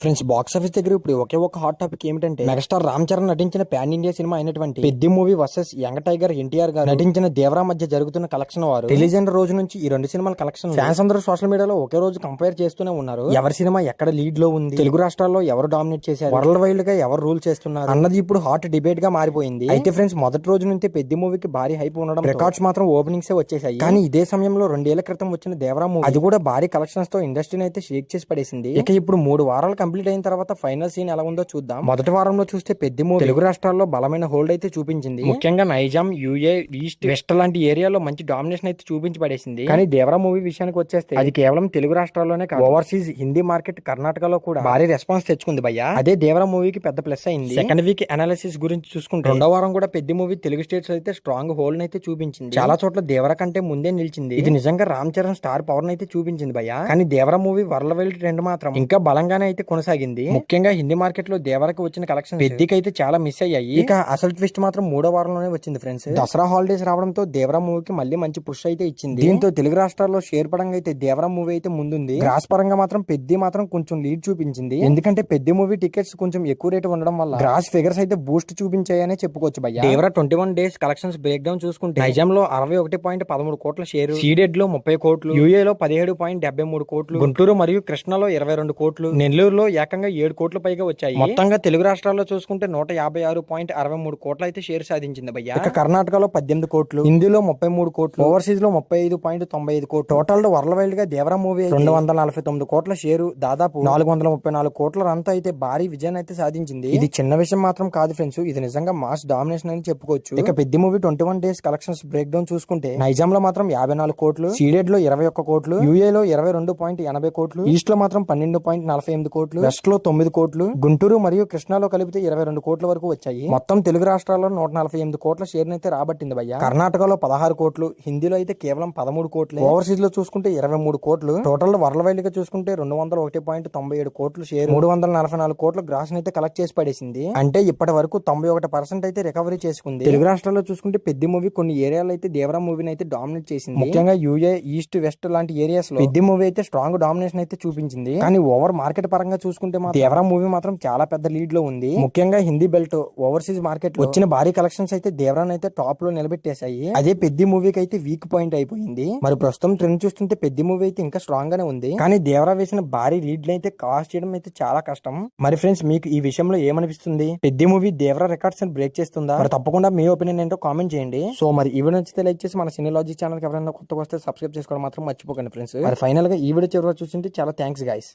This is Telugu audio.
ఫ్రెండ్స్, బాక్స్ ఆఫీస్ దగ్గర ఇప్పుడు ఒకే ఒక హాట్ టాపిక్ ఏమిటంటే మెగాస్టార్ రామ్ చరణ్ నటించిన పాన్ ఇండియా సినిమా అయినటువంటి Peddi movie versus young tiger NTR గారు నటించిన దేవరా మధ్య జరుగుతున్న కలెక్షన్ వారు రిలీజ్ అయిన రోజు నుంచి ఈ రెండు సినిమాల కలెక్షన్ ఫ్యాన్స్ అందరూ సోషల్ మీడియాలో ఒకే రోజు కంపేర్ చేస్తూనే ఉన్నారు. ఎవరి సినిమా ఎక్కడ లీడ్ లో ఉంది, తెలుగు రాష్ట్రాల్లో ఎవరు డామినేట్ చేశారు, వరల్డ్ వైడ్ గా ఎవరు రూల్ చేస్తున్నారు అన్నది ఇప్పుడు హాట్ డిబేట్ గా మారిపోయింది. అయితే ఫ్రెండ్స్, మొదటి రోజు నుంచి పెద్ది మూవీకి భారీ హైప్ ఉండడం, రికార్డ్స్ మాత్రం ఓపెనింగ్స్ వచ్చేసాయి. కానీ ఇదే సమయంలో 2 ఏళ్ల క్రితం వచ్చిన దేవరా మూవీ అది కూడా భారీ కలెక్షన్స్ తో ఇండస్ట్రీని అయితే షేక్ చేసి పడేసింది. ఇక ఇప్పుడు 3 వారాలు కంప్లీట్ అయిన తర్వాత ఫైనల్ సీన్ ఎలా ఉందో చూద్దాం. మొదటి వారంలో చూస్తే పెద్ది మూవీ తెలుగు రాష్ట్రాల్లో బలమైన హోల్డ్ అయితే చూపించింది. ముఖ్యంగా నైజాం, యూఏ, ఈస్ట్, వెస్ట్ లాంటి ఏరియాలో మంచి డామినేషన్ అయితే చూపించి పడేసింది. కానీ దేవరా మూవీ విషయానికి వచ్చేస్తే అది కేవలం తెలుగు రాష్ట్రాల్లోనే కాదు, ఓవర్సీస్ హిందీ మార్కెట్ కర్ణాటకలో కూడా భారీ రెస్పాన్స్ తెచ్చుకుంది భయ్యా. అదే దేవరా మూవీకి పెద్ద ప్లస్ అయింది. సెకండ్ వీక్ అనాలిసిస్ గురించి చూసుకుంటే రెండో వారం కూడా పెద్ది మూవీ తెలుగు స్టేట్స్ అయితే స్ట్రాంగ్ హోల్డ్ అయితే చూపించింది. చాలా చోట్ల దేవరా కంటే ముందే నిలిచింది. ఇది నిజంగా రామ్ చరణ్ స్టార్ పవర్ అయితే చూపించింది భయ్యా. కానీ Devara movie world wide trend మాత్రం ఇంకా బలంగానే అయితే కొనసాగింది. ముఖ్యంగా హిందీ మార్కెట్ లో దేవరకు వచ్చిన కలెక్షన్ పెద్దికి అయితే చాలా మిస్ అయ్యాయి. ఇక అసలు ట్విస్ట్ మాత్రం 3వ వారంలోనే వచ్చింది ఫ్రెండ్స్. దసరా హాలిడేస్ రావడంతో దేవరా మూవీకి మళ్ళీ మంచి పుష్ అయితే ఇచ్చింది. దీంతో తెలుగు రాష్ట్రాల్లో షేర్ పరంగా అయితే దేవరా మూవీ అయితే ముందుంది. గ్రాస్ పరంగా మాత్రం పెద్ది మాత్రం కొంచెం లీడ్ చూపించింది. ఎందుకంటే పెద్ది మూవీ టికెట్స్ కొంచెం ఎక్కువ రేటు ఉండడం వల్ల గ్రాస్ ఫిగర్స్ అయితే బూస్ట్ చూపించాయనే చెప్పుకోవచ్చు భయ్య. Devara 21 days collections break down చూసుకుంటే నైజాంలో 61.13 కోట్ల షేరు, సీడెడ్ లో 30 కోట్లు, యూఏలో 17.73 కోట్లు, గుంటూరు మరియు కృష్ణలో 22 కోట్లు, నెల్లూరులో ఏకంగా 7 కోట్ల పైగా వచ్చాయి. మొత్తంగా తెలుగు రాష్ట్రాల్లో చూసుకుంటే 156.63 కోట్లు అయితే షేర్ సాధించింది భయ్య. ఇక కర్ణాటకలో 18 కోట్లు, హిందీలో 33 కోట్లు, ఓవర్సీస్ లో 35.95 కోట్లు. టోటల్ వరల్డ్ వైడ్ గా దేవరా మూవీ 249 కోట్ల షేరు, దాదాపు 434 కోట్ల రంతా అయితే భారీ విజయాన్ని అయితే సాధించింది. ఇది చిన్న విషయం మాత్రం కాదు ఫ్రెండ్స్, ఇది నిజంగా మాస్ డామినేషన్ అని చెప్పుకోవచ్చు. ఇక Peddi movie 21 days collections break down చూసుకుంటే నైజాం లో మాత్రం 54 కోట్లు, సీడెడ్ లో 21 కోట్లు, యూఏ లో 22.80 కోట్లు, ఈస్ట్ లో మాత్రం 12.48 కోట్లు, వెస్ట్ లో 9 కోట్లు, గుంటూరు మరియు కృష్ణాలో కలిపితే 22 కోట్ల వరకు వచ్చాయి. మొత్తం తెలుగు రాష్ట్రాల్లో 148 కోట్ల షేర్ అయితే రాబట్టింది భయ్య. కర్ణాటకలో 16 కోట్లు, హిందీలో అయితే కేవలం 13 కోట్లు, ఓవర్సీస్ లో చూసుకుంటే 23 కోట్లు. టోటల్ వరల్డ్ వైడ్ గా చూసుకుంటే 201.97 కోట్లు షేర్, 344 కోట్ల గ్రాస్ అయితే కలెక్ట్ చేసి పడేసింది. అంటే ఇప్పటి వరకు 91% అయితే రికవరీ చేసుకుంది. తెలుగు రాష్ట్రాల్లో చూసుకుంటే పెద్ది మూవీ కొన్ని ఏరియాలో అయితే దేవరా మూవీని అయితే డామినేట్ చేసింది. ముఖ్యంగా యూఏ, ఈస్ట్, వెస్ట్ లాంటి ఏరియాస్ లో పెద్ది మూవీ అయితే స్ట్రాంగ్ డామినేషన్ అయితే చూపించింది. కానీ ఓవర్ మార్కెట్ పరంగా చూసుకుంటే దేవరా మూవీ మాత్రం చాలా పెద్ద లీడ్ లో ఉంది. ముఖ్యంగా హిందీ బెల్ట్, ఓవర్సీస్ మార్కెట్ వచ్చిన భారీ కలెక్షన్స్ అయితే దేవరాన్ అయితే టాప్ లో నిలబెట్టేశాయి. అదే పెద్ది మూవీకి అయితే వీక్ పాయింట్ అయిపోయింది. మరి ప్రస్తుతం ట్రెండ్ చూస్తుంటే పెద్ది మూవీ అయితే ఇంకా స్ట్రాంగ్ గానే ఉంది. కానీ దేవరా వేసిన భారీ లీడ్ అయితే కాస్ట్ చేయడం అయితే చాలా కష్టం. మరి ఫ్రెండ్స్, మీకు ఈ విషయంలో ఏమనిపిస్తుంది? Peddi movie Devara records break చేస్తుందా? మరి తప్పకుండా మీ ఒపీనియన్ ఏంటో కామెంట్ చేయండి. సో మరి ఈ వీడియో నచ్చితే లైక్ చేసి మన సినిలాజీ ఛానల్ కి ఎవరైనా కొత్తగా వస్తే సబ్స్క్రైబ్ చేసుకోవడం మాత్రం మర్చిపోకండి ఫ్రెండ్స్. మరి ఫైనల్ గా ఈ వీడియో చివరిలో చూసింటే చాలా థ్యాంక్స్ గైస్.